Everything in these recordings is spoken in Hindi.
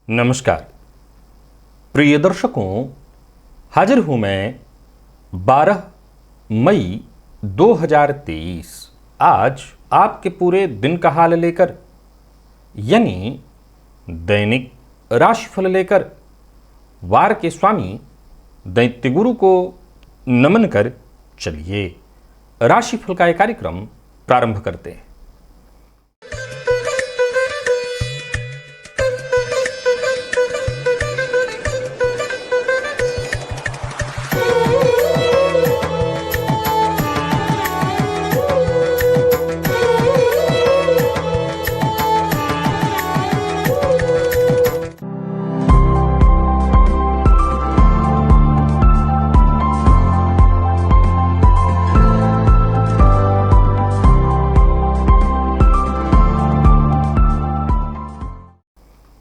नमस्कार प्रिय दर्शकों, हाजिर हूं मैं 12 मई 2023 आज आपके पूरे दिन का हाल लेकर, यानी दैनिक राशिफल लेकर वार के स्वामी दैत्य गुरु को नमन कर चलिए राशिफल का यह कार्यक्रम प्रारंभ करते हैं।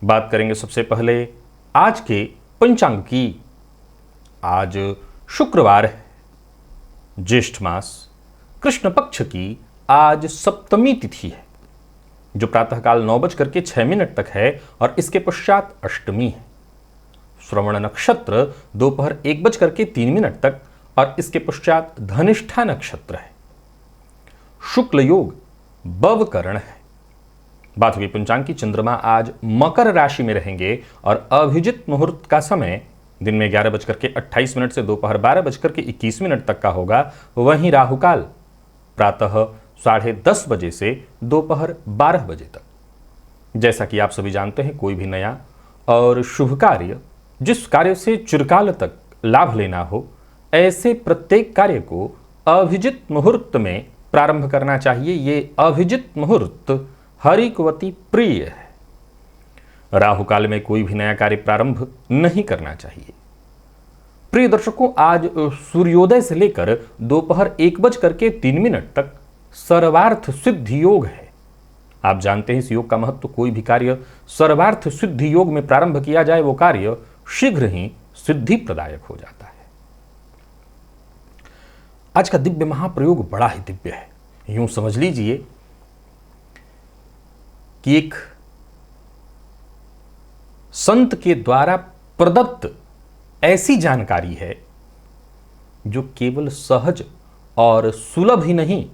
बात करेंगे सबसे पहले आज के पंचांग की। आज शुक्रवार है, ज्येष्ठ मास कृष्ण पक्ष की आज सप्तमी तिथि है, जो प्रातःकाल 9:06 तक है और इसके पश्चात अष्टमी है। श्रवण नक्षत्र दोपहर 1:03 तक और इसके पश्चात धनिष्ठा नक्षत्र है। शुक्ल योग बवकरण है। बात हुई पंचांग की। चंद्रमा आज मकर राशि में रहेंगे और अभिजित मुहूर्त का समय दिन में 11:28 से दोपहर 12:21 तक का होगा। वहीं राहुकाल प्रातः 10:30 बजे से दोपहर 12 बजे तक। जैसा कि आप सभी जानते हैं, कोई भी नया और शुभ कार्य, जिस कार्य से चिरकाल तक लाभ लेना हो, ऐसे प्रत्येक कार्य को अभिजित मुहूर्त में प्रारंभ करना चाहिए। ये अभिजित मुहूर्त हरिकवती प्रिय है। राहु काल में कोई भी नया कार्य प्रारंभ नहीं करना चाहिए। प्रिय दर्शकों, आज सूर्योदय से लेकर दोपहर 1:03 तक सर्वार्थ सिद्धि योग है। आप जानते हैं इस योग का महत्व। कोई भी कार्य सर्वार्थ सिद्धि योग में प्रारंभ किया जाए, वो कार्य शीघ्र ही सिद्धि प्रदायक हो जाता है। आज का दिव्य महाप्रयोग बड़ा ही दिव्य है। यूं समझ लीजिए कि एक संत के द्वारा प्रदत्त ऐसी जानकारी है जो केवल सहज और सुलभ ही नहीं,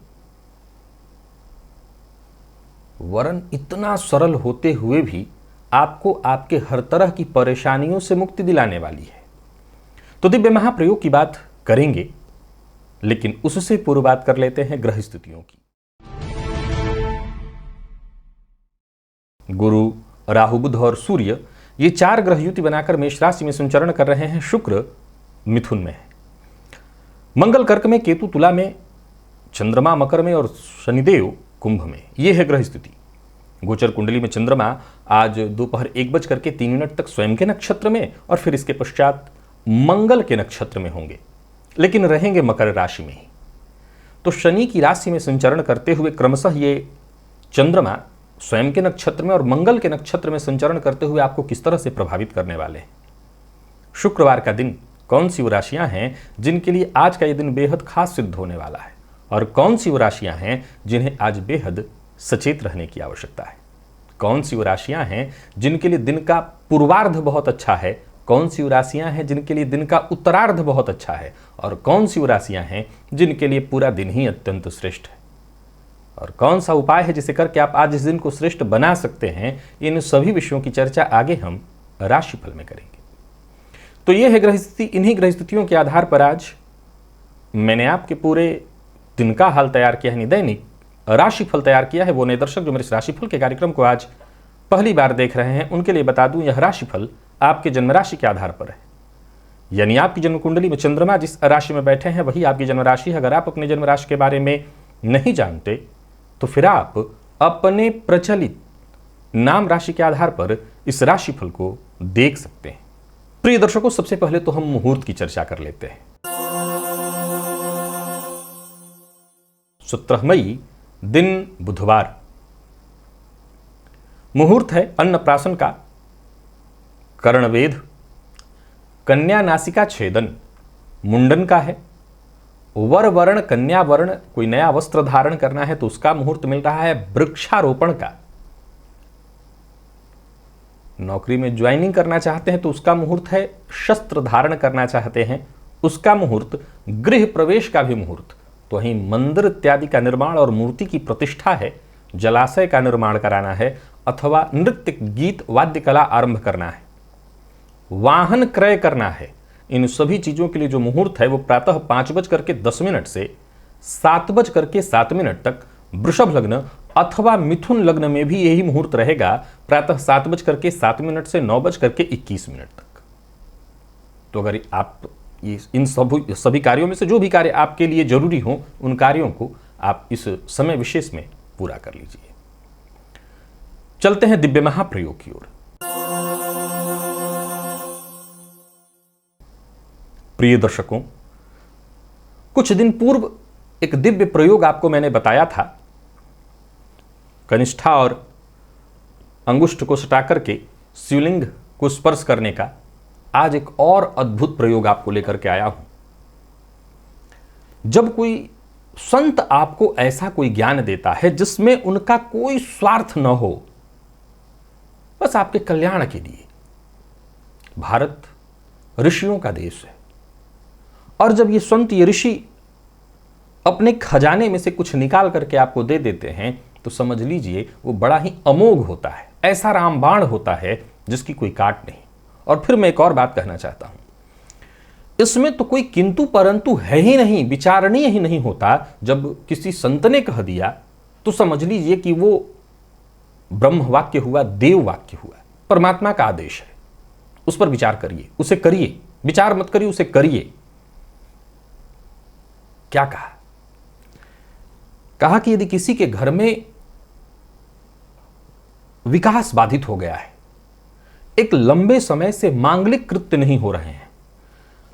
वरन इतना सरल होते हुए भी आपको आपके हर तरह की परेशानियों से मुक्ति दिलाने वाली है। तो दिव्य महाप्रयोग की बात करेंगे, लेकिन उससे पूर्व बात कर लेते हैं ग्रह स्थितियों की। गुरु, राहु, बुध और सूर्य, ये 4 ग्रह युति बनाकर मेष राशि में संचरण कर रहे हैं। शुक्र मिथुन में है, मंगल कर्क में, केतु तुला में, चंद्रमा मकर में और शनिदेव कुंभ में। यह है ग्रह स्थिति। गोचर कुंडली में चंद्रमा आज दोपहर 1:03 तक स्वयं के नक्षत्र में और फिर इसके पश्चात मंगल के नक्षत्र में होंगे, लेकिन रहेंगे मकर राशि में ही। तो शनि की राशि में संचरण करते हुए क्रमशः ये चंद्रमा स्वयं के नक्षत्र में और मंगल के नक्षत्र में संचरण करते हुए आपको किस तरह से प्रभावित करने वाले हैं। शुक्रवार का दिन कौन सी वो राशियां हैं जिनके लिए आज का ये दिन बेहद खास सिद्ध होने वाला है, और कौन सी वो राशियां हैं जिन्हें आज बेहद सचेत रहने की आवश्यकता है। कौन सी वो राशियां हैं जिनके लिए दिन का पूर्वार्ध बहुत अच्छा है, कौन सी वो राशियां हैं जिनके लिए दिन का उत्तरार्ध बहुत अच्छा है, और कौन सी वो राशियां हैं जिनके लिए पूरा दिन ही अत्यंत श्रेष्ठ है, और कौन सा उपाय है जिसे करके आप आज इस दिन को श्रेष्ठ बना सकते हैं। इन सभी विषयों की चर्चा आगे हम राशिफल में करेंगे। तो यह है ग्रह स्थिति। इन्हीं ग्रह स्थितियों के आधार पर आज मैंने आपके पूरे दिन का हाल तैयार किया है, दैनिक राशिफल तैयार किया है। वो नए दर्शक जो मेरे इस राशिफल के कार्यक्रम को आज पहली बार देख रहे हैं, उनके लिए बता दूं, यह राशिफल आपके जन्म राशि के आधार पर है। यानी आपकी जन्म कुंडली में चंद्रमा जिस राशि में बैठे हैं वही आपकी जन्म राशि है। अगर आप अपने जन्म राशि के बारे में नहीं जानते तो फिर आप अपने प्रचलित नाम राशि के आधार पर इस राशिफल को देख सकते हैं। प्रिय दर्शकों, सबसे पहले तो हम मुहूर्त की चर्चा कर लेते हैं। 17 मई दिन बुधवार, मुहूर्त है अन्नप्राशन का, कर्णवेध, कन्या नासिका छेदन, मुंडन का है, वर वर्ण कन्या वर्ण, कोई नया वस्त्र धारण करना है तो उसका मुहूर्त मिल रहा है, वृक्षारोपण का, नौकरी में ज्वाइनिंग करना चाहते हैं तो उसका मुहूर्त है, शस्त्र धारण करना चाहते हैं उसका मुहूर्त, गृह प्रवेश का भी मुहूर्त, तो वहीं मंदिर इत्यादि का निर्माण और मूर्ति की प्रतिष्ठा है, जलाशय का निर्माण कराना है, अथवा नृत्य गीत वाद्य कला आरंभ करना है, वाहन क्रय करना है, इन सभी चीजों के लिए जो मुहूर्त है वो प्रातः 5:10 से 7:07 तक वृषभ लग्न अथवा मिथुन लग्न में भी यही मुहूर्त रहेगा, प्रातः 7:07 से 9:21 तक। तो अगर आप इन सभी कार्यों में से जो भी कार्य आपके लिए जरूरी हो उन कार्यों को आप इस समय विशेष में पूरा कर लीजिए। चलते हैं दिव्य महाप्रयोग की ओर। प्रिय दर्शकों, कुछ दिन पूर्व एक दिव्य प्रयोग आपको मैंने बताया था, कनिष्ठा और अंगुष्ठ को सटा करके शिवलिंग को स्पर्श करने का। आज एक और अद्भुत प्रयोग आपको लेकर के आया हूं। जब कोई संत आपको ऐसा कोई ज्ञान देता है जिसमें उनका कोई स्वार्थ न हो, बस आपके कल्याण के लिए। भारत ऋषियों का देश है और जब ये संत, ये ऋषि अपने खजाने में से कुछ निकाल करके आपको दे देते हैं तो समझ लीजिए वो बड़ा ही अमोघ होता है, ऐसा रामबाण होता है जिसकी कोई काट नहीं। और फिर मैं एक और बात कहना चाहता हूं, इसमें तो कोई किंतु परंतु है ही नहीं, विचारणीय ही नहीं होता। जब किसी संत ने कह दिया तो समझ लीजिए कि वो ब्रह्म वाक्य हुआ, देव वाक्य हुआ, परमात्मा का आदेश है। उस पर विचार करिए, उसे करिए, विचार मत करिए, उसे करिए। क्या कहा? कहा कि यदि किसी के घर में विकास बाधित हो गया है, एक लंबे समय से मांगलिक कृत्य नहीं हो रहे हैं,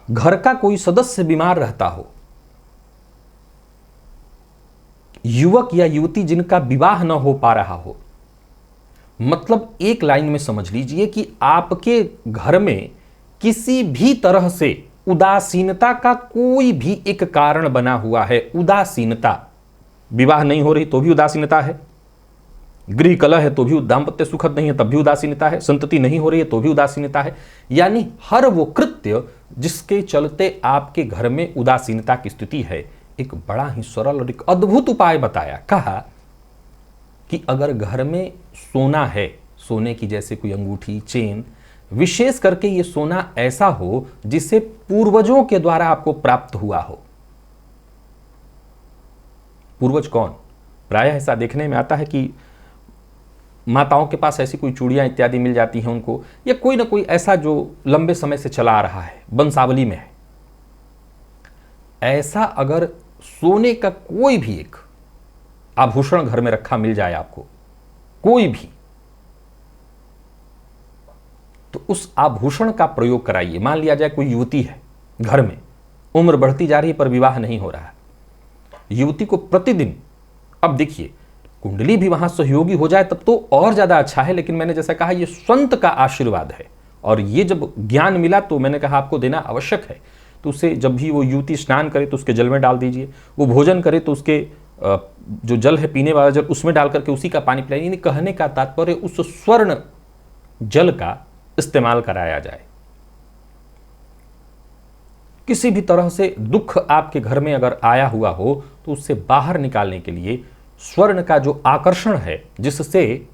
घर का कोई सदस्य बीमार रहता हो, युवक या युवती जिनका विवाह न हो पा रहा हो, मतलब एक लाइन में समझ लीजिए कि आपके घर में किसी भी तरह से उदासीनता का कोई भी एक कारण बना हुआ है। उदासीनता, विवाह नहीं हो रही तो भी उदासीनता है, गृह कलह है तो भी दाम्पत्य सुखद नहीं है तब भी उदासीनता है, संतति नहीं हो रही है तो भी उदासीनता है। यानी हर वो कृत्य जिसके चलते आपके घर में उदासीनता की स्थिति है, एक बड़ा ही सरल और एक अद्भुत उपाय बताया। कहा कि अगर घर में सोना है, सोने की जैसे कोई अंगूठी, चेन, विशेष करके ये सोना ऐसा हो जिसे पूर्वजों के द्वारा आपको प्राप्त हुआ हो। पूर्वज कौन? प्रायः ऐसा देखने में आता है कि माताओं के पास ऐसी कोई चूड़ियां इत्यादि मिल जाती हैं उनको, या कोई ना कोई ऐसा जो लंबे समय से चला आ रहा है, वंशावली में है। ऐसा अगर सोने का कोई भी एक आभूषण घर में रखा मिल जाए आपको, कोई भी, तो उस आभूषण का प्रयोग कराइए। मान लिया जाए कोई युवती है घर में, उम्र बढ़ती जा रही है पर विवाह नहीं हो रहा है, युवती को प्रतिदिन, अब देखिए कुंडली भी वहां सहयोगी हो जाए तब तो और ज्यादा अच्छा है, लेकिन मैंने जैसा कहा ये संत का आशीर्वाद है और ये जब ज्ञान मिला तो मैंने कहा आपको देना आवश्यक है। तो उसे जब भी वो युवती स्नान करे तो उसके जल में डाल दीजिए, वो भोजन करे तो उसके जो जल है पीने वाला जल उसमें डाल करके उसी का पानी पिलाइए। यानी कहने का तात्पर्य उस स्वर्ण जल का इस्तेमाल कराया जाए। किसी भी तरह से दुख आपके घर में अगर आया हुआ हो तो उससे बाहर निकालने के लिए स्वर्ण का जो आकर्षण है, जिससे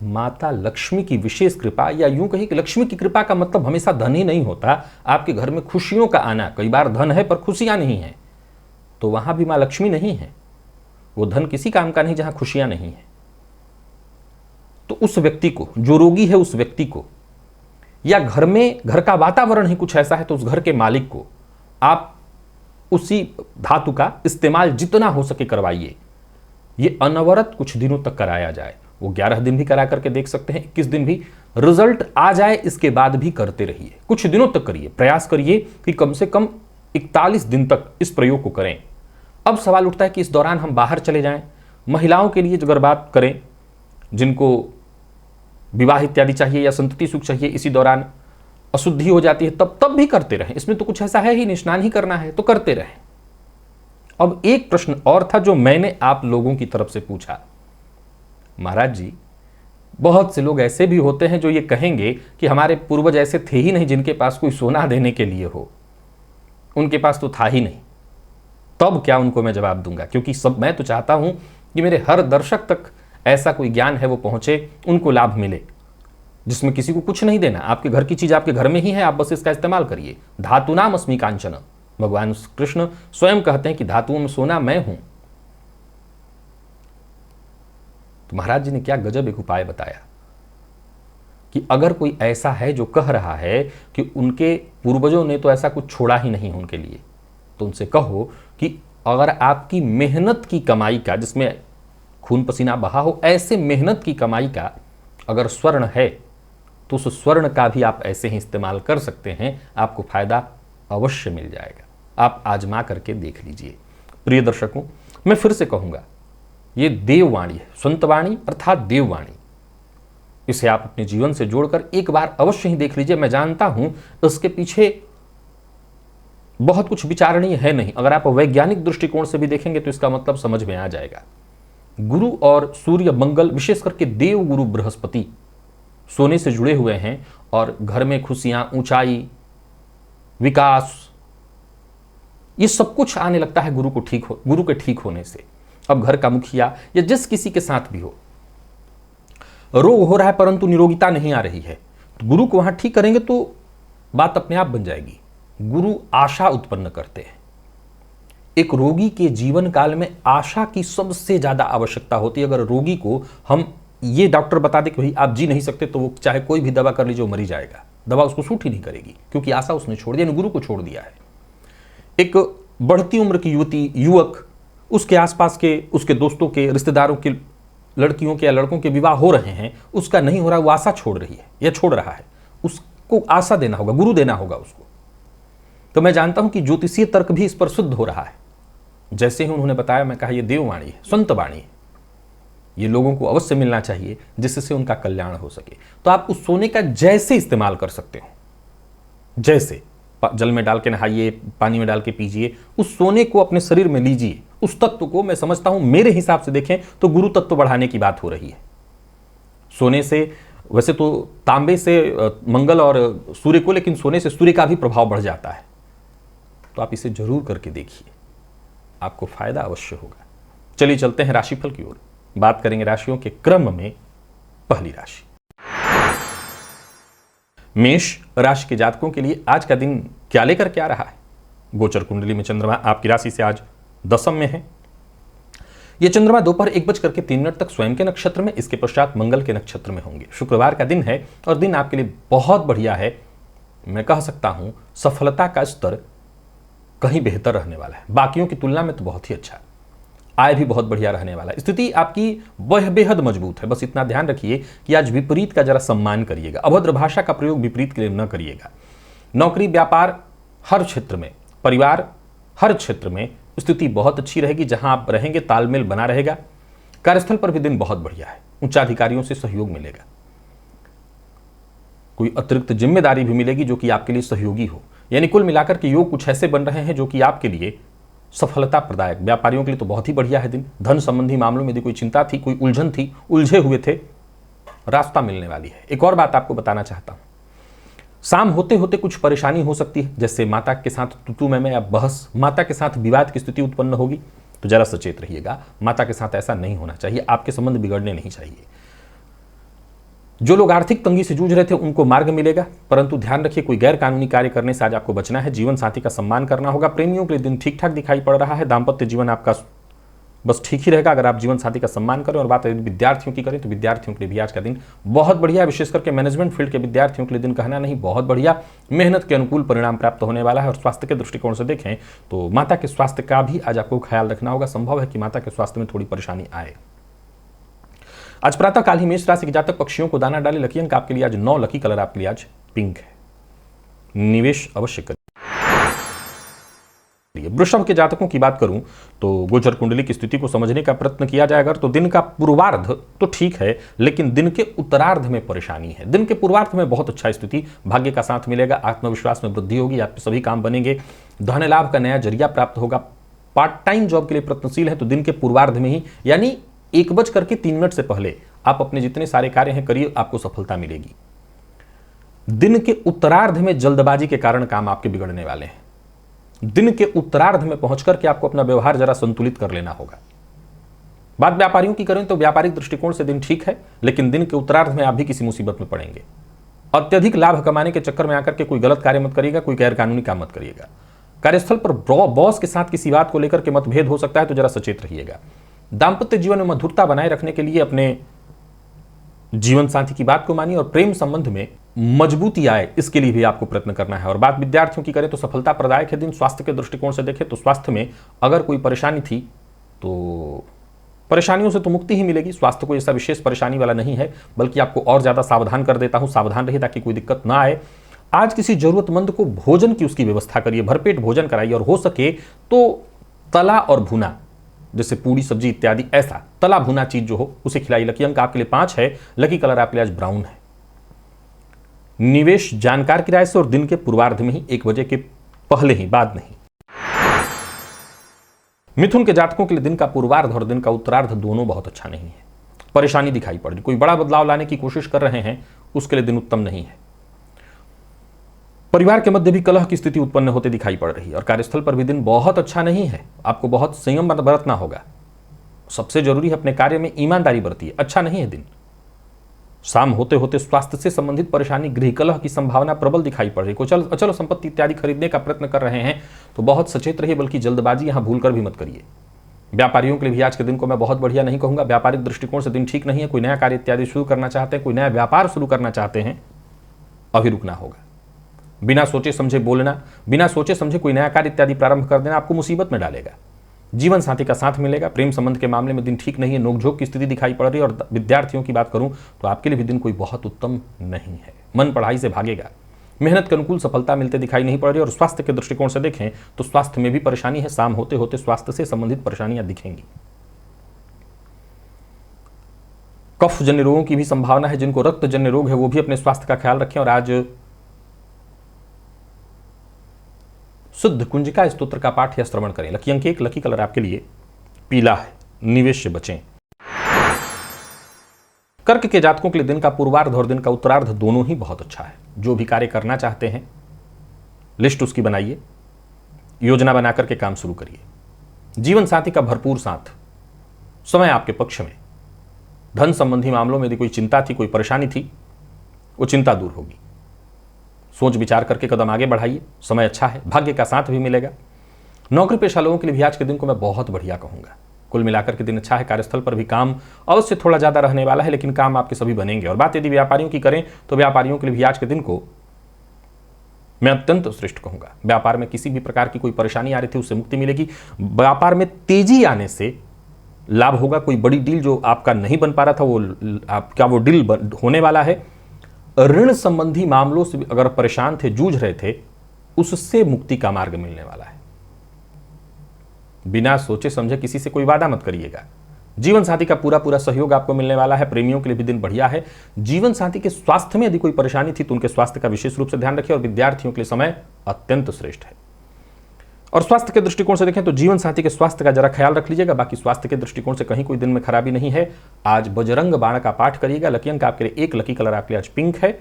माता लक्ष्मी की विशेष कृपा, या यूं कही कि लक्ष्मी की कृपा का मतलब हमेशा धन ही नहीं होता, आपके घर में खुशियों का आना। कई बार धन है पर खुशियां नहीं है, तो वहां भी मां लक्ष्मी नहीं है, वो धन किसी काम का नहीं जहां खुशियां नहीं है। तो उस व्यक्ति को, जो रोगी है उस व्यक्ति को, या घर में, घर का वातावरण ही कुछ ऐसा है तो उस घर के मालिक को आप उसी धातु का इस्तेमाल जितना हो सके करवाइए। ये अनवरत कुछ दिनों तक कराया जाए, वो 11 दिन भी करा करके देख सकते हैं, 21 दिन भी, रिजल्ट आ जाए इसके बाद भी करते रहिए, कुछ दिनों तक करिए, प्रयास करिए कि कम से कम 41 दिन तक इस प्रयोग को करें। अब सवाल उठता है कि इस दौरान हम बाहर चले जाएं। महिलाओं के लिए अगर बात करें, जिनको विवाह इत्यादि चाहिए या संतति सुख चाहिए, इसी दौरान अशुद्धि हो जाती है, तब भी करते रहें। इसमें तो कुछ ऐसा है ही नहीं, स्नान ही करना है तो करते रहें। अब एक प्रश्न और था जो मैंने आप लोगों की तरफ से पूछा, महाराज जी बहुत से लोग ऐसे भी होते हैं जो ये कहेंगे कि हमारे पूर्वज ऐसे थे ही नहीं जिनके पास कोई सोना देने के लिए हो, उनके पास तो था ही नहीं। तब क्या उनको मैं जवाब दूंगा? क्योंकि सब मैं तो चाहता हूं कि मेरे हर दर्शक तक ऐसा कोई ज्ञान है वो पहुंचे, उनको लाभ मिले, जिसमें किसी को कुछ नहीं देना। आपके घर की चीज आपके घर में ही है, आप बस इसका इस्तेमाल करिए। धातुनाम अस्मि कांचन, भगवान कृष्ण स्वयं कहते हैं कि धातुओं में सोना मैं हूं। तो महाराज जी ने क्या गजब एक उपाय बताया कि अगर कोई ऐसा है जो कह रहा है कि उनके पूर्वजों ने तो ऐसा कुछ छोड़ा ही नहीं उनके लिए, तो उनसे कहो कि अगर आपकी मेहनत की कमाई का, जिसमें खून पसीना बहा हो, ऐसे मेहनत की कमाई का अगर स्वर्ण है तो उस स्वर्ण का भी आप ऐसे ही इस्तेमाल कर सकते हैं, आपको फायदा अवश्य मिल जाएगा। आप आजमा करके देख लीजिए। प्रिय दर्शकों, मैं फिर से कहूंगा, ये देववाणी है, संतवाणी अर्थात देववाणी। इसे आप अपने जीवन से जोड़कर एक बार अवश्य ही देख लीजिए। मैं जानता हूं इसके पीछे बहुत कुछ विचारणीय है नहीं, अगर आप वैज्ञानिक दृष्टिकोण से भी देखेंगे तो इसका मतलब समझ में आ जाएगा। गुरु और सूर्य मंगल, विशेष करके देव गुरु बृहस्पति सोने से जुड़े हुए हैं और घर में खुशियां, ऊंचाई, विकास, ये सब कुछ आने लगता है गुरु के ठीक होने से। अब घर का मुखिया या जिस किसी के साथ भी हो, रोग हो रहा है परंतु निरोगिता नहीं आ रही है, तो गुरु को वहां ठीक करेंगे तो बात अपने आप बन जाएगी। गुरु आशा उत्पन्न करते हैं। एक रोगी के जीवन काल में आशा की सबसे ज्यादा आवश्यकता होती है। अगर रोगी को हम ये डॉक्टर बता दे कि भाई आप जी नहीं सकते, तो वो चाहे कोई भी दवा कर लीजिए वो मरी जाएगा, दवा उसको सूट ही नहीं करेगी, क्योंकि आशा उसने छोड़ दिया, गुरु को छोड़ दिया है। एक बढ़ती उम्र की युवती, युवक, उसके आसपास के, उसके दोस्तों के, रिश्तेदारों के लड़कियों के या लड़कों के विवाह हो रहे हैं, उसका नहीं हो रहा, वो आशा छोड़ रही है या छोड़ रहा है, उसको आशा देना होगा, गुरु देना होगा उसको। तो मैं जानता हूं कि ज्योतिषीय तर्क भी इस पर शुद्ध हो रहा है। जैसे ही उन्होंने बताया, मैं कहा यह देववाणी है, संतवाणी है, ये लोगों को अवश्य मिलना चाहिए जिससे उनका कल्याण हो सके। तो आप उस सोने का जैसे इस्तेमाल कर सकते हो, जैसे जल में डाल के नहाइए, पानी में डाल के पीजिए, उस सोने को अपने शरीर में लीजिए। उस तत्व को, मैं समझता हूं मेरे हिसाब से देखें तो गुरु तत्व बढ़ाने की बात हो रही है। सोने से, वैसे तो तांबे से मंगल और सूर्य को, लेकिन सोने से सूर्य का भी प्रभाव बढ़ जाता है। तो आप इसे जरूर करके देखिए, आपको फायदा अवश्य होगा। चलिए चलते हैं राशिफल की ओर। बात करेंगे राशियों के क्रम में। पहली राशि मेष राशि के जातकों के लिए आज का दिन क्या लेकर के आ रहा है? गोचर कुंडली में चंद्रमा आपकी राशि से आज दशम में है। यह चंद्रमा दोपहर 1:03 तक स्वयं के नक्षत्र में, इसके पश्चात मंगल के नक्षत्र में होंगे। शुक्रवार का दिन है और दिन आपके लिए बहुत बढ़िया है। मैं कह सकता हूं सफलता का स्तर कहीं बेहतर रहने वाला है, बाकियों की तुलना में तो बहुत ही अच्छा। आय भी बहुत बढ़िया रहने वाला है। स्थिति आपकी वह बेहद मजबूत है। बस इतना ध्यान रखिए कि आज विपरीत का जरा सम्मान करिएगा, अभद्र भाषा का प्रयोग विपरीत के लिए न करिएगा। नौकरी, व्यापार, हर क्षेत्र में, परिवार, हर क्षेत्र में स्थिति बहुत अच्छी रहेगी। जहां आप रहेंगे तालमेल बना रहेगा। कार्यस्थल पर भी दिन बहुत बढ़िया है। उच्चाधिकारियों से सहयोग मिलेगा। कोई अतिरिक्त जिम्मेदारी भी मिलेगी जो कि आपके लिए सहयोगी हो। यानी कुल मिलाकर के योग कुछ ऐसे बन रहे हैं जो कि आपके लिए सफलता प्रदायक। व्यापारियों के लिए तो बहुत ही बढ़िया है दिन। धन संबंधी मामलों में यदि कोई चिंता थी, कोई उलझन थी, उलझे हुए थे, रास्ता मिलने वाली है। एक और बात आपको बताना चाहता हूं, शाम होते होते कुछ परेशानी हो सकती है, जैसे माता के साथ तुतु में या बहस, माता के साथ विवाद की स्थिति उत्पन्न होगी, तो जरा सचेत रहिएगा। माता के साथ ऐसा नहीं होना चाहिए, आपके संबंध बिगड़ने नहीं चाहिए। जो लोग आर्थिक तंगी से जूझ रहे थे उनको मार्ग मिलेगा, परंतु ध्यान रखिए कोई गैर कानूनी कार्य करने से आज आपको बचना है। जीवन साथी का सम्मान करना होगा। प्रेमियों के लिए दिन ठीक ठाक दिखाई पड़ रहा है। दाम्पत्य जीवन आपका बस ठीक ही रहेगा अगर आप जीवन साथी का सम्मान करें। और बात विद्यार्थियों की करें तो विद्यार्थियों के लिए भी आज का दिन बहुत बढ़िया, विशेष करके मैनेजमेंट फील्ड के विद्यार्थियों के लिए दिन कहना नहीं, बहुत बढ़िया। मेहनत के अनुकूल परिणाम प्राप्त होने वाला है। और स्वास्थ्य के दृष्टिकोण से देखें तो माता के स्वास्थ्य का भी आज आपको ख्याल रखना होगा। संभव है कि माता के स्वास्थ्य में थोड़ी परेशानी आए। आज प्रातः काल ही मेष राशि के जातक पक्षियों को दाना डाले। लकी अंक आपके लिए आज 9, लकी कलर आपके लिए आज पिंक है। निवेश अवश्य करिए। वृषभ के जातकों की बात करूं तो गोचर कुंडली की स्थिति को समझने का प्रयत्न किया जाए अगर, तो दिन का पूर्वार्ध तो ठीक है, लेकिन दिन के उत्तरार्ध में परेशानी है। दिन के पूर्वार्ध में बहुत अच्छा स्थिति, भाग्य का साथ मिलेगा, आत्मविश्वास में वृद्धि होगी, आपके सभी काम बनेंगे, धन लाभ का नया जरिया प्राप्त होगा। पार्ट टाइम जॉब के लिए प्रयत्नशील है तो दिन के पूर्वार्ध में ही, यानी 1:03 से पहले आप अपने जितने सारे कार्य हैं करिए, आपको सफलता मिलेगी। दिन के उत्तरार्ध में जल्दबाजी के कारण काम आपके बिगड़ने वाले हैं। दिन के उत्तरार्ध में पहुंचकर के आपको अपना व्यवहार जरा संतुलित कर लेना होगा। बात व्यापारियों की करें तो व्यापारिक दृष्टिकोण से दिन ठीक है, लेकिन दिन के उत्तरार्ध में आप भी किसी मुसीबत में पड़ेंगे। अत्यधिक लाभ कमाने के चक्कर में आकर के कोई गलत कार्य मत करिएगा, कोई गैर कानूनी काम मत करिएगा। कार्यस्थल पर बॉस के साथ किसी बात को लेकर के मतभेद हो सकता है, तो जरा सचेत रहिएगा। दाम्पत्य जीवन में मधुरता बनाए रखने के लिए अपने जीवन साथी की बात को मानिए और प्रेम संबंध में मजबूती आए, इसके लिए भी आपको प्रयत्न करना है। और बात विद्यार्थियों की करें तो सफलता प्रदायक है दिन। स्वास्थ्य के दृष्टिकोण से देखें तो स्वास्थ्य में अगर कोई परेशानी थी तो परेशानियों से तो मुक्ति ही मिलेगी। स्वास्थ्य कोई ऐसा विशेष परेशानी वाला नहीं है, बल्कि आपको और ज्यादा सावधान कर देता हूं। सावधान रहिए ताकि कोई दिक्कत ना आए। आज किसी जरूरतमंद को भोजन की उसकी व्यवस्था करिए, भरपेट भोजन कराइए और हो सके तो तला और भुना, जैसे पूड़ी सब्जी इत्यादि, ऐसा तला भुना चीज जो हो उसे खिलाइए। लकी अंक आपके लिए 5 है, लकी कलर आपके लिए आज ब्राउन है। निवेश जानकार की राय से और दिन के पूर्वार्ध में ही, 1 बजे के पहले ही, बाद नहीं। मिथुन के जातकों के लिए दिन का पूर्वार्ध और दिन का उत्तरार्ध दोनों बहुत अच्छा नहीं है। परेशानी दिखाई पड़ रही, कोई बड़ा बदलाव लाने की कोशिश कर रहे हैं, उसके लिए दिन उत्तम नहीं है। परिवार के मध्य भी कलह की स्थिति उत्पन्न होते दिखाई पड़ रही है और कार्यस्थल पर भी दिन बहुत अच्छा नहीं है। आपको बहुत संयम बरतना होगा। सबसे जरूरी है अपने कार्य में ईमानदारी बरतिए। अच्छा नहीं है दिन। शाम होते होते स्वास्थ्य से संबंधित परेशानी, गृह कलह की संभावना प्रबल दिखाई पड़ रही है। अचल संपत्ति इत्यादि खरीदने का प्रयत्न कर रहे हैं तो बहुत सचेत रहिए, बल्कि जल्दबाजी यहां भूलकर भी मत करिए। व्यापारियों के लिए भी आज के दिन को मैं बहुत बढ़िया नहीं कहूंगा। व्यापारिक दृष्टिकोण से दिन ठीक नहीं है। कोई नया कार्य इत्यादि शुरू करना चाहते हैं, कोई नया व्यापार शुरू करना चाहते हैं, अभी रुकना होगा। बिना सोचे समझे बोलना, बिना सोचे समझे कोई नया कार्य इत्यादि प्रारंभ कर देना आपको मुसीबत में डालेगा। जीवन साथी का साथ मिलेगा। प्रेम संबंध के मामले में दिन ठीक नहीं है, नोकझोंक की स्थिति दिखाई पड़ रही है। और विद्यार्थियों की बात करूं तो आपके लिए भी दिन कोई बहुत उत्तम नहीं है। मन पढ़ाई से भागेगा। मेहनत के अनुकूल सफलता मिलते दिखाई नहीं पड़ रही। और स्वास्थ्य के दृष्टिकोण से देखें तो स्वास्थ्य में भी परेशानी है। शाम होते होते स्वास्थ्य से संबंधित परेशानियां दिखेंगी। कफ जन्य रोगों की भी संभावना है। जिनको रक्त जन्य रोग है वो भी अपने स्वास्थ्य का ख्याल रखें। और आज शुद्ध कुंजिका स्तोत्र का पाठ या श्रवण करें। लकी अंक 1, लकी कलर आपके लिए पीला है। निवेश से बचें। कर्क के जातकों के लिए दिन का पूर्वार्ध और दिन का उत्तरार्ध दोनों ही बहुत अच्छा है। जो भी कार्य करना चाहते हैं लिस्ट उसकी बनाइए, योजना बनाकर के काम शुरू करिए। जीवन साथी का भरपूर साथ, समय आपके पक्ष में। धन संबंधी मामलों में यदि कोई चिंता थी, कोई परेशानी थी, वो चिंता दूर होगी। सोच विचार करके कदम आगे बढ़ाइए। समय अच्छा है, भाग्य का साथ भी मिलेगा। नौकरी पेशा लोगों के लिए भी आज के दिन को मैं बहुत बढ़िया कहूंगा। कुल मिलाकर के दिन अच्छा है। कार्यस्थल पर भी काम अवश्य थोड़ा ज्यादा रहने वाला है, लेकिन काम आपके सभी बनेंगे। और बात यदि व्यापारियों की करें तो व्यापारियों के लिए भी आज के दिन को मैं अत्यंत श्रेष्ठ कहूंगा। व्यापार में किसी भी प्रकार की कोई परेशानी आ रही थी उससे मुक्ति मिलेगी। व्यापार में तेजी आने से लाभ होगा। कोई बड़ी डील जो आपका नहीं बन पा रहा था वो आपका वो डील होने वाला है। ऋण संबंधी मामलों से अगर परेशान थे, जूझ रहे थे, उससे मुक्ति का मार्ग मिलने वाला है। बिना सोचे समझे किसी से कोई वादा मत करिएगा। जीवन साथी का पूरा पूरा सहयोग आपको मिलने वाला है। प्रेमियों के लिए भी दिन बढ़िया है। जीवन साथी के स्वास्थ्य में यदि कोई परेशानी थी तो उनके स्वास्थ्य का विशेष रूप से ध्यान रखिए। और विद्यार्थियों के लिए समय अत्यंत श्रेष्ठ है। और स्वास्थ्य के दृष्टिकोण से देखें तो जीवन साथी के स्वास्थ्य का जरा ख्याल रख लीजिएगा। बाकी स्वास्थ्य के दृष्टिकोण से कहीं कोई दिन में खराबी नहीं है। आज बजरंग बाण का पाठ करिएगा। लकी अंक आपके लिए 1, लकी कलर आपके लिए आज पिंक है।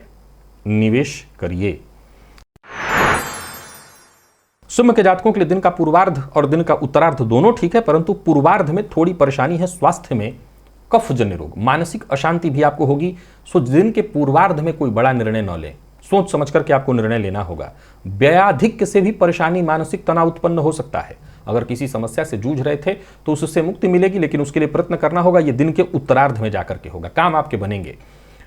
निवेश करिए। सिंह के जातकों के लिए दिन का पूर्वार्ध और दिन का उत्तरार्ध दोनों ठीक है, परंतु पूर्वार्ध में थोड़ी परेशानी है। स्वास्थ्य में कफ जन्य रोग, मानसिक अशांति भी आपको होगी। सो दिन के पूर्वार्ध में कोई बड़ा निर्णय न लें। सोच समझ करके आपको निर्णय लेना होगा। व्ययाधिक्य से भी परेशानी, मानसिक तनाव उत्पन्न हो सकता है। अगर किसी समस्या से जूझ रहे थे तो उससे मुक्ति मिलेगी, लेकिन उसके लिए प्रयत्न करना होगा। यह दिन के उत्तरार्ध में जाकर के होगा। काम आपके बनेंगे।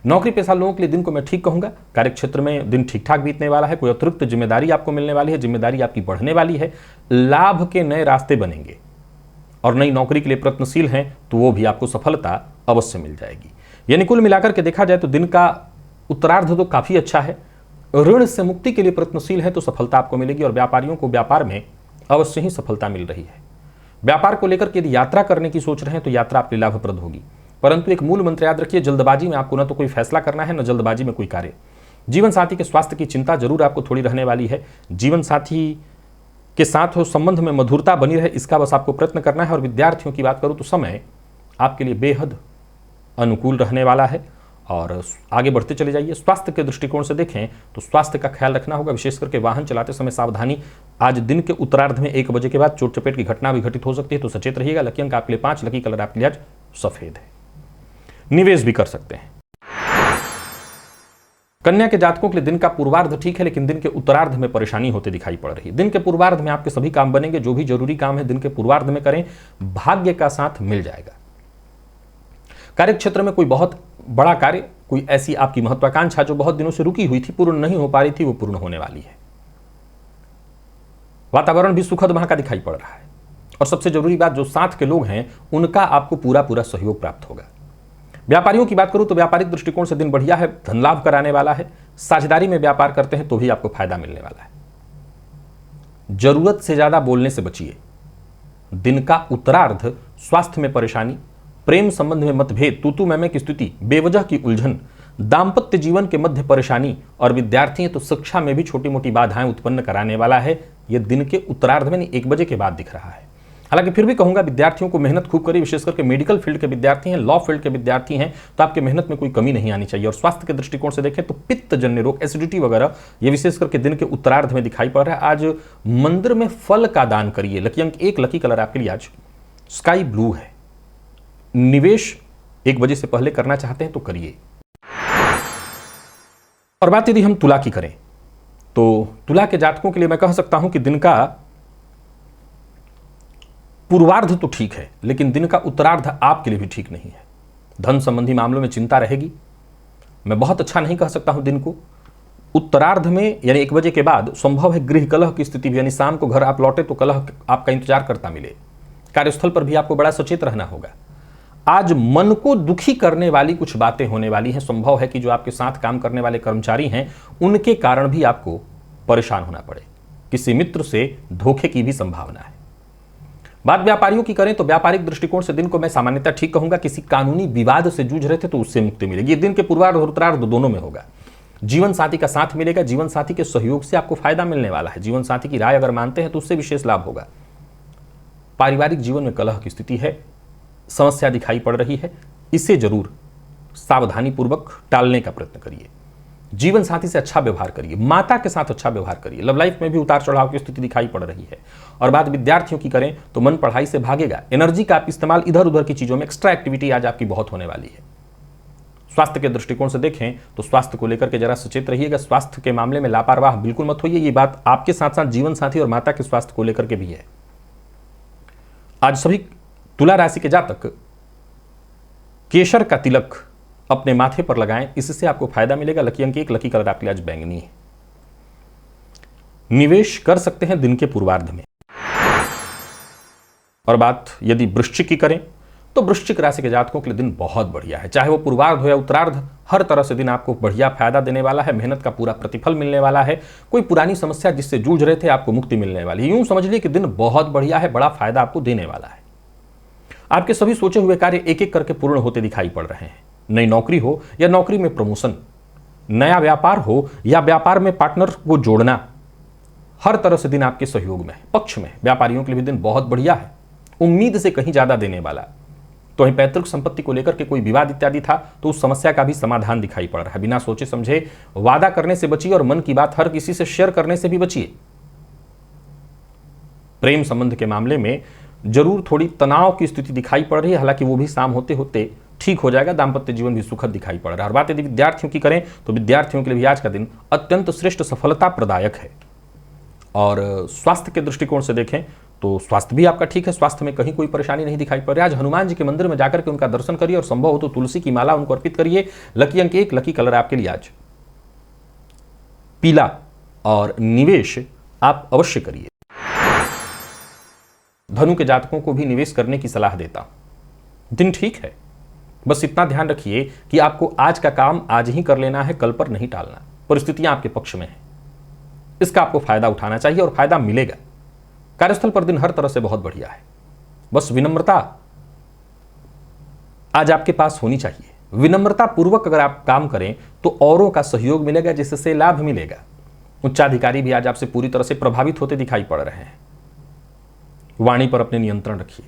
नौकरी पेशा लोगों के लिए दिन को मैं ठीक कहूंगा। कार्यक्षेत्र में दिन ठीक ठाक बीतने वाला है। कोई अतिरिक्त जिम्मेदारी आपको मिलने वाली है। जिम्मेदारी आपकी बढ़ने वाली है। लाभ के नए रास्ते बनेंगे। और नई नौकरी के लिए प्रयत्नशील हैं तो वो भी आपको सफलता अवश्य मिल जाएगी। यानी कुल मिलाकर के देखा जाए तो दिन का उत्तरार्ध तो काफी अच्छा है। ऋण से मुक्ति के लिए प्रयत्नशील है तो सफलता आपको मिलेगी। और व्यापारियों को व्यापार में अवश्य ही सफलता मिल रही है। व्यापार को लेकर के यदि यात्रा करने की सोच रहे हैं तो यात्रा आपके लाभप्रद होगी। परंतु एक मूल मंत्र याद रखिए, जल्दबाजी में आपको न तो कोई फैसला करना है, न जल्दबाजी में कोई कार्य। जीवन साथी के स्वास्थ्य की चिंता जरूर आपको थोड़ी रहने वाली है। जीवन साथी के साथ हो संबंध में मधुरता बनी रहे, इसका बस आपको प्रयत्न करना है। और विद्यार्थियों की बात करूं तो समय आपके लिए बेहद अनुकूल रहने वाला है। और आगे बढ़ते चले जाइए। स्वास्थ्य के दृष्टिकोण से देखें तो स्वास्थ्य का ख्याल रखना होगा, विशेष करके वाहन चलाते समय सावधानी। आज दिन के उत्तरार्ध में 1 बजे के बाद चोट चपेट की घटना भी घटित हो सकती है, तो सचेत रहिएगा। लकी अंक आपके लिए 5, लकी कलर आपके लिए आज सफेद है। निवेश भी कर सकते हैं। कन्या के जातकों के लिए दिन का पूर्वार्ध ठीक है, लेकिन दिन के उत्तरार्ध में परेशानी होते दिखाई पड़ रही है। दिन के पूर्वार्ध में आपके सभी काम बनेंगे, जो भी जरूरी काम है दिन के पूर्वार्ध में करें, भाग्य का साथ मिल जाएगा। कार्य क्षेत्र में कोई बहुत बड़ा कार्य, कोई ऐसी आपकी महत्वाकांक्षा जो बहुत दिनों से रुकी हुई थी, पूर्ण नहीं हो पा रही थी, वो पूर्ण होने वाली है। वातावरण भी सुखद वहां का दिखाई पड़ रहा है। और सबसे जरूरी बात, जो साथ के लोग हैं उनका आपको पूरा पूरा सहयोग प्राप्त होगा। व्यापारियों की बात करूं तो व्यापारिक दृष्टिकोण से दिन बढ़िया है, धन लाभ कराने वाला है। साझेदारी में व्यापार करते हैं तो भी आपको फायदा मिलने वाला है। जरूरत से ज्यादा बोलने से बचिए। दिन का उत्तरार्ध स्वास्थ्य में परेशानी, प्रेम संबंध में मतभेद, तूतू मैमे की स्थिति, बेवजह की उलझन, दाम्पत्य जीवन के मध्य परेशानी, और विद्यार्थी हैं तो शिक्षा में भी छोटी मोटी बाधाएं उत्पन्न कराने वाला है। यह दिन के उत्तरार्ध में 1 बजे के बाद दिख रहा है। हालांकि फिर भी कहूंगा विद्यार्थियों को मेहनत खूब करिए, विशेष करके मेडिकल फील्ड के विद्यार्थी हैं, लॉ फील्ड के विद्यार्थी हैं, तो आपके मेहनत में कोई कमी नहीं आनी चाहिए। और स्वास्थ्य के दृष्टिकोण से देखें तो पित्त जन्य रोग, एसिडिटी वगैरह, ये विशेष करके दिन के उत्तरार्ध में दिखाई पड़ रहा है। आज मंदिर में फल का दान करिए। लकी अंक 1, लकी कलर आपके लिए आज स्काई ब्लू है। निवेश 1 बजे से पहले करना चाहते हैं तो करिए। और बात यदि हम तुला की करें तो तुला के जातकों के लिए मैं कह सकता हूं कि दिन का पूर्वार्ध तो ठीक है, लेकिन दिन का उत्तरार्ध आपके लिए भी ठीक नहीं है। धन संबंधी मामलों में चिंता रहेगी। मैं बहुत अच्छा नहीं कह सकता हूं दिन को। उत्तरार्ध में यानी 1 बजे के बाद संभव है गृह कलह की स्थिति भी, यानी शाम को घर आप लौटे तो कलह आपका इंतजार करता मिले। कार्यस्थल पर भी आपको बड़ा सचेत रहना होगा। आज मन को दुखी करने वाली कुछ बातें होने वाली हैं। संभव है कि जो आपके साथ काम करने वाले कर्मचारी हैं उनके कारण भी आपको परेशान होना पड़े। किसी मित्र से धोखे की भी संभावना है। बात व्यापारियों की करें तो व्यापारिक दृष्टिकोण से दिन को मैं सामान्यतः ठीक कहूंगा। किसी कानूनी विवाद से जूझ रहे थे तो उससे मुक्ति मिलेगी। ये दिन के पूर्वार्ध और उत्तरार्ध दोनों में होगा। जीवन साथी का साथ मिलेगा। जीवन साथी के सहयोग से आपको फायदा मिलने वाला है। जीवन साथी की राय अगर मानते हैं तो उससे विशेष लाभ होगा। पारिवारिक जीवन में कलह की स्थिति है, समस्या दिखाई पड़ रही है, इसे जरूर सावधानी पूर्वक टालने का प्रयत्न करिए। जीवन साथी से अच्छा व्यवहार करिए, माता के साथ अच्छा व्यवहार करिए। लव लाइफ में भी उतार चढ़ाव की स्थिति दिखाई पड़ रही है। और बात विद्यार्थियों की करें तो मन पढ़ाई से भागेगा। एनर्जी का आप इस्तेमाल इधर उधर की चीजों में, एक्स्ट्रा एक्टिविटी आज आपकी बहुत होने वाली है। स्वास्थ्य के दृष्टिकोण से देखें तो स्वास्थ्य को लेकर के जरा सचेत रहिएगा। स्वास्थ्य के मामले में लापरवाह बिल्कुल मत होइए। ये बात आपके साथ साथ जीवन साथी और माता के स्वास्थ्य को लेकर के भी है। आज सभी तुला राशि के जातक केसर का तिलक अपने माथे पर लगाएं, इससे आपको फायदा मिलेगा। लकी अंक 1, लकी कलर आपके लिए आज बैंगनी है। निवेश कर सकते हैं दिन के पूर्वार्ध में। और बात यदि वृश्चिक की करें तो वृश्चिक राशि के जातकों के लिए दिन बहुत बढ़िया है। चाहे वो पूर्वार्ध हो या उत्तरार्ध, हर तरह से दिन आपको बढ़िया फायदा देने वाला है। मेहनत का पूरा प्रतिफल मिलने वाला है। कोई पुरानी समस्या जिससे जूझ रहे थे आपको मुक्ति मिलने वाली है। यूं समझ लीजिए कि दिन बहुत बढ़िया है, बड़ा फायदा आपको देने वाला है। आपके सभी सोचे हुए कार्य एक एक करके पूर्ण होते दिखाई पड़ रहे हैं। नई नौकरी हो या नौकरी में प्रमोशन, नया व्यापार हो या व्यापार में पार्टनर को जोड़ना, हर तरह से दिन आपके सहयोग में, पक्ष में। व्यापारियों के लिए भी दिन बहुत बढ़िया है, उम्मीद से कहीं ज्यादा देने वाला। तो वहीं पैतृक संपत्ति को लेकर के कोई विवाद इत्यादि था तो उस समस्या का भी समाधान दिखाई पड़ रहा है। बिना सोचे समझे वादा करने से बचिए और मन की बात हर किसी से शेयर करने से भी बचिए। प्रेम संबंध के मामले में जरूर थोड़ी तनाव की स्थिति दिखाई पड़ रही है, हालांकि वो भी शाम होते होते ठीक हो जाएगा। दाम्पत्य जीवन भी सुखद दिखाई पड़ रहा है। और बात यदि विद्यार्थियों की करें तो विद्यार्थियों के लिए भी आज का दिन अत्यंत श्रेष्ठ सफलता प्रदायक है। और स्वास्थ्य के दृष्टिकोण से देखें तो स्वास्थ्य भी आपका ठीक है। स्वास्थ्य में कहीं कोई परेशानी नहीं दिखाई पड़ रही है। आज हनुमान जी के मंदिर में जाकर के उनका दर्शन करिए और संभव हो तो तुलसी की माला उनको अर्पित करिए। लकी अंक 1, लकी कलर आपके लिए आज पीला। और निवेश आप अवश्य करिए। धनु के जातकों को भी निवेश करने की सलाह देता हूं। दिन ठीक है, बस इतना ध्यान रखिए कि आपको आज का काम आज ही कर लेना है, कल पर नहीं टालना। परिस्थितियां आपके पक्ष में हैं, इसका आपको फायदा उठाना चाहिए और फायदा मिलेगा। कार्यस्थल पर दिन हर तरह से बहुत बढ़िया है। बस विनम्रता आज आपके पास होनी चाहिए। विनम्रता पूर्वक अगर आप काम करें तो औरों का सहयोग मिलेगा, जिससे लाभ मिलेगा। उच्चाधिकारी भी आज आपसे पूरी तरह से प्रभावित होते दिखाई पड़ रहे हैं। वाणी पर अपने नियंत्रण रखिए।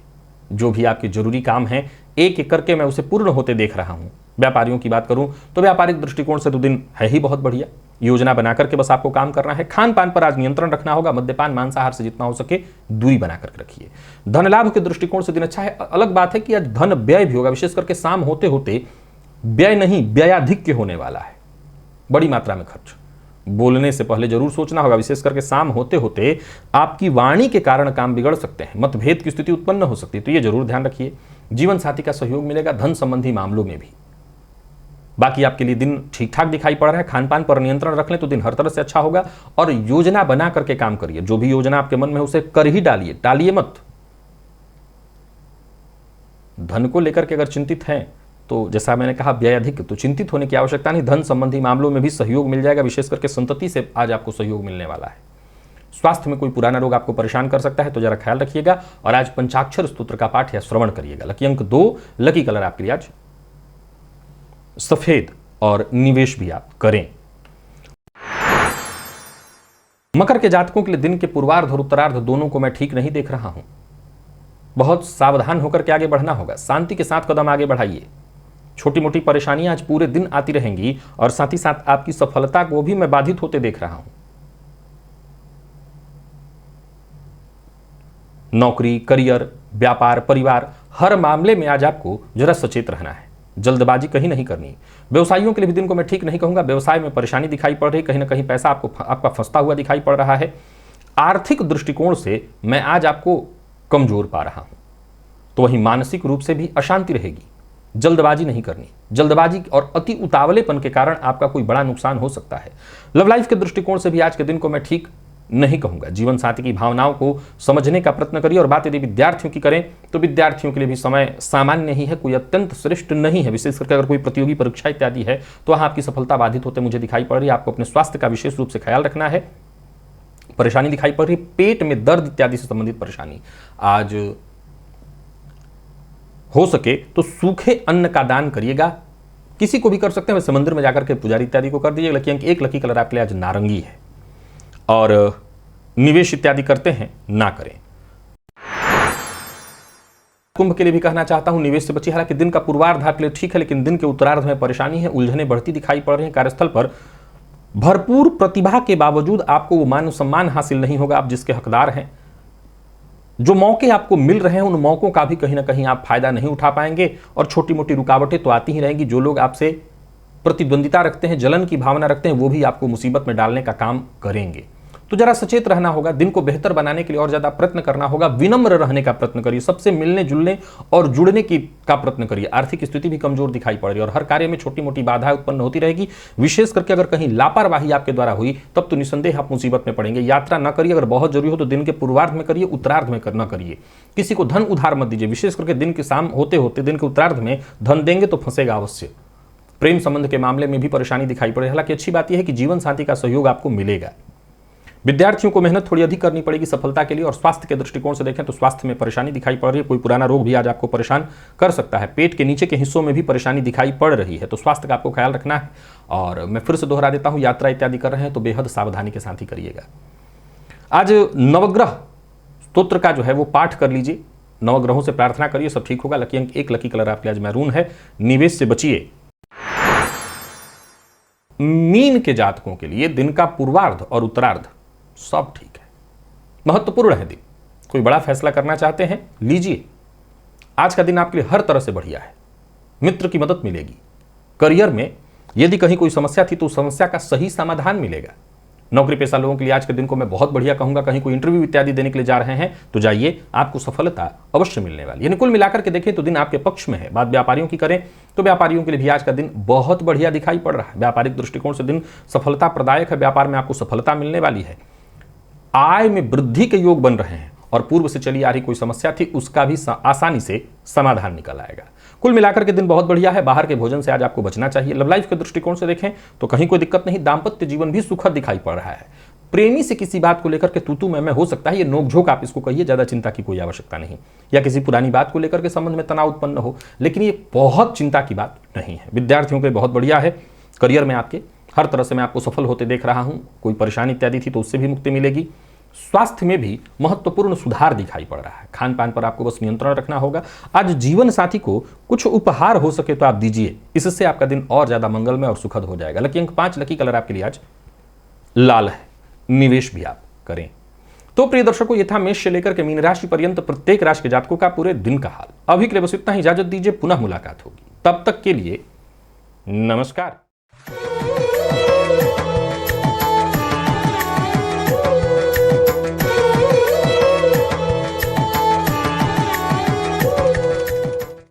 जो भी आपके जरूरी काम हैं एक एक करके मैं उसे पूर्ण होते देख रहा हूं। व्यापारियों की बात करूं तो व्यापारिक दृष्टिकोण से तो दिन है ही बहुत बढ़िया। योजना बना करके बस आपको काम करना है। खान पान पर आज नियंत्रण रखना होगा, मद्यपान मांसाहार से जितना हो सके दूरी बना करके रखिए। धन लाभ के दृष्टिकोण से दिन अच्छा है। अलग बात है कि आज धन व्यय भी होगा, विशेष करके शाम होते होते व्यय नहीं व्ययाधिक्य होने वाला है, बड़ी मात्रा में खर्च। बोलने से पहले जरूर सोचना होगा, विशेष करके शाम होते होते आपकी वाणी के कारण काम बिगड़ सकते हैं, मतभेद की स्थिति उत्पन्न हो सकती है, तो ये जरूर ध्यान रखिए। जीवन साथी का सहयोग मिलेगा धन संबंधी मामलों में भी। बाकी आपके लिए दिन ठीक ठाक दिखाई पड़ रहा है। खान पान पर नियंत्रण रख लें तो दिन हर तरह से अच्छा होगा। और योजना बना करके काम करिए, जो भी योजना आपके मन में उसे कर ही डालिए, टालिए मत। धन को लेकर के अगर चिंतित हैं तो जैसा मैंने कहा व्यय अधिक, तो चिंतित होने की आवश्यकता नहीं। धन संबंधी मामलों में भी सहयोग मिल जाएगा, विशेष करके संतति से आज आपको सहयोग मिलने वाला है। स्वास्थ्य में कोई पुराना रोग आपको परेशान कर सकता है, तो जरा ख्याल रखिएगा। और आज पंचाक्षर स्तोत्र का पाठ या श्रवण करिएगा। लकी अंक 2, लकी कलर आपके लिए आज सफेद और निवेश भी आप करें। मकर के जातकों के लिए दिन के पूर्वार्ध और उत्तरार्ध दोनों को मैं ठीक नहीं देख रहा हूं। बहुत सावधान होकर के आगे बढ़ना होगा, शांति के साथ कदम आगे बढ़ाइए। छोटी मोटी परेशानियां आज पूरे दिन आती रहेंगी और साथ ही साथ आपकी सफलता को भी मैं बाधित होते देख रहा हूं। नौकरी, करियर, व्यापार, परिवार, हर मामले में आज आपको जरा सचेत रहना है, जल्दबाजी कहीं नहीं करनी। व्यवसायियों के लिए भी दिन को मैं ठीक नहीं कहूंगा। व्यवसाय में परेशानी दिखाई पड़ रही, कहीं ना कहीं पैसा आपका फंसता हुआ दिखाई पड़ रहा है। आर्थिक दृष्टिकोण से मैं आज आपको कमजोर पा रहा हूं, तो वहीं मानसिक रूप से भी अशांति रहेगी। जल्दबाजी नहीं करनी, जल्दबाजी और अति उतावलेपन के कारण आपका कोई बड़ा नुकसान हो सकता है। लव लाइफ के दृष्टिकोण से भी आज के दिन को मैं ठीक नहीं कहूंगा। जीवन साथी की भावनाओं को समझने का प्रयत्न करिए। और बात यदि विद्यार्थियों की करें तो विद्यार्थियों के लिए भी समय सामान्य ही है, कोई अत्यंत श्रेष्ठ नहीं है। विशेष करके अगर कोई प्रतियोगी परीक्षा इत्यादि है तो वहां आपकी सफलता बाधित होते मुझे दिखाई पड़ रही है। आपको अपने स्वास्थ्य का विशेष रूप से ख्याल रखना है। परेशानी दिखाई पड़ रही है, पेट में दर्द इत्यादि से संबंधित परेशानी। आज हो सके तो सूखे अन्न का दान करिएगा, किसी को भी कर सकते हैं, वैसे मंदिर में जाकर के पुजारी इत्यादि को कर दीजिए। लकी अंक 1, लकी कलर आपके लिए आज नारंगी है। और निवेश इत्यादि करते हैं ना करें। कुंभ के लिए भी कहना चाहता हूं निवेश से बचिए। हालांकि दिन का पूर्वार्ध आपके लिए ठीक है, लेकिन दिन के उत्तरार्ध में परेशानी है, उलझने बढ़ती दिखाई पड़ रही हैं। कार्यस्थल पर भरपूर प्रतिभा के बावजूद आपको वो मान सम्मान हासिल नहीं होगा आप जिसके हकदार हैं। जो मौके आपको मिल रहे हैं उन मौकों का भी कहीं ना कहीं आप फायदा नहीं उठा पाएंगे। और छोटी मोटी रुकावटें तो आती ही रहेंगी। जो लोग आपसे प्रतिद्वंदिता रखते हैं, जलन की भावना रखते हैं, वो भी आपको मुसीबत में डालने का काम करेंगे। तो जरा सचेत रहना होगा। दिन को बेहतर बनाने के लिए और ज्यादा प्रयत्न करना होगा। विनम्र रहने का प्रयत्न करिए, सबसे मिलने जुलने और जुड़ने का प्रयत्न करिए। आर्थिक स्थिति भी कमजोर दिखाई पड़ रही है और हर कार्य में छोटी मोटी बाधाएं उत्पन्न होती रहेगी। विशेष करके अगर कहीं लापरवाही आपके द्वारा हुई तब तो निसंदेह आप मुसीबत में पड़ेंगे। यात्रा न करिए, अगर बहुत जरूरी हो तो दिन के पूर्वार्ध में करिए, उत्तरार्ध में न करिए। किसी को धन उधार मत दीजिए। विशेष करके दिन के शाम होते होते दिन के उत्तरार्ध में धन देंगे तो फंसेगा अवश्य। प्रेम संबंध के मामले में भी परेशानी दिखाई पड़े। हालांकि अच्छी बात यह है कि जीवन साथी का सहयोग आपको मिलेगा। विद्यार्थियों को मेहनत थोड़ी अधिक करनी पड़ेगी सफलता के लिए। और स्वास्थ्य के दृष्टिकोण से देखें तो स्वास्थ्य में परेशानी दिखाई पड़ रही है। कोई पुराना रोग भी आज आपको परेशान कर सकता है। पेट के नीचे के हिस्सों में भी परेशानी दिखाई पड़ रही है, तो स्वास्थ्य का आपको ख्याल रखना है। और मैं फिर से दोहरा देता हूं, यात्रा इत्यादि कर रहे हैं तो बेहद सावधानी के साथ ही करिएगा। आज नवग्रह स्तोत्र का जो है वो पाठ कर लीजिए, नवग्रहों से प्रार्थना करिए, सब ठीक होगा। लकी अंक 1, लकी कलर आपके आज मैरून है। निवेश से बचिए। मीन के जातकों के लिए दिन का पूर्वार्ध और उत्तरार्ध सब ठीक है, महत्वपूर्ण है दिन। कोई बड़ा फैसला करना चाहते हैं लीजिए। आज का दिन आपके लिए हर तरह से बढ़िया है। मित्र की मदद मिलेगी। करियर में यदि कहीं कोई समस्या थी तो उस समस्या का सही समाधान मिलेगा। नौकरी पेशा लोगों के लिए आज के दिन को मैं बहुत बढ़िया कहूंगा। कहीं कोई इंटरव्यू इत्यादि देने के लिए जा रहे हैं तो जाइए, आपको सफलता अवश्य मिलने वाली है। यानी कुल मिलाकर के देखें तो दिन आपके पक्ष में है। बात व्यापारियों की करें तो व्यापारियों के लिए भी आज का दिन बहुत बढ़िया दिखाई पड़ रहा है। व्यापारिक दृष्टिकोण से दिन सफलता प्रदायक है। व्यापार में आपको सफलता मिलने वाली है। आय में वृद्धि के योग बन रहे हैं और पूर्व से चली आ रही कोई समस्या थी उसका भी आसानी से समाधान निकल आएगा। कुल मिलाकर के दिन बहुत बढ़िया है। बाहर के भोजन से आज आपको बचना चाहिए। लव लाइफ के दृष्टिकोण से देखें तो कहीं कोई दिक्कत नहीं। दाम्पत्य जीवन भी सुखद दिखाई पड़ रहा है। प्रेमी से किसी बात को लेकर के तू मैं हो सकता है, ये नोकझोंक आप इसको कहिए, ज्यादा चिंता की कोई आवश्यकता नहीं। या किसी पुरानी बात को लेकर के संबंध में तनाव उत्पन्न हो, लेकिन ये बहुत चिंता की बात नहीं है। विद्यार्थियों के लिए बहुत बढ़िया है। करियर में आपके हर तरह से मैं आपको सफल होते देख रहा हूं। कोई परेशानी इत्यादि थी तो उससे भी मुक्ति मिलेगी। स्वास्थ्य में भी महत्वपूर्ण सुधार दिखाई पड़ रहा है। खान पान पर आपको बस नियंत्रण रखना होगा। आज जीवन साथी को कुछ उपहार हो सके तो आप दीजिए, इससे आपका दिन और ज्यादा मंगलमय और सुखद हो जाएगा। लकी अंक 5, लकी कलर आपके लिए आज लाल है। निवेश भी आप करें। तो प्रिय दर्शकों, ये था मेष से लेकर के मीन राशि पर्यंत प्रत्येक राशि के जातकों का पूरे दिन का हाल। अभी के लिए बस इतना ही, इजाजत दीजिए, पुनः मुलाकात होगी। तब तक के लिए नमस्कार।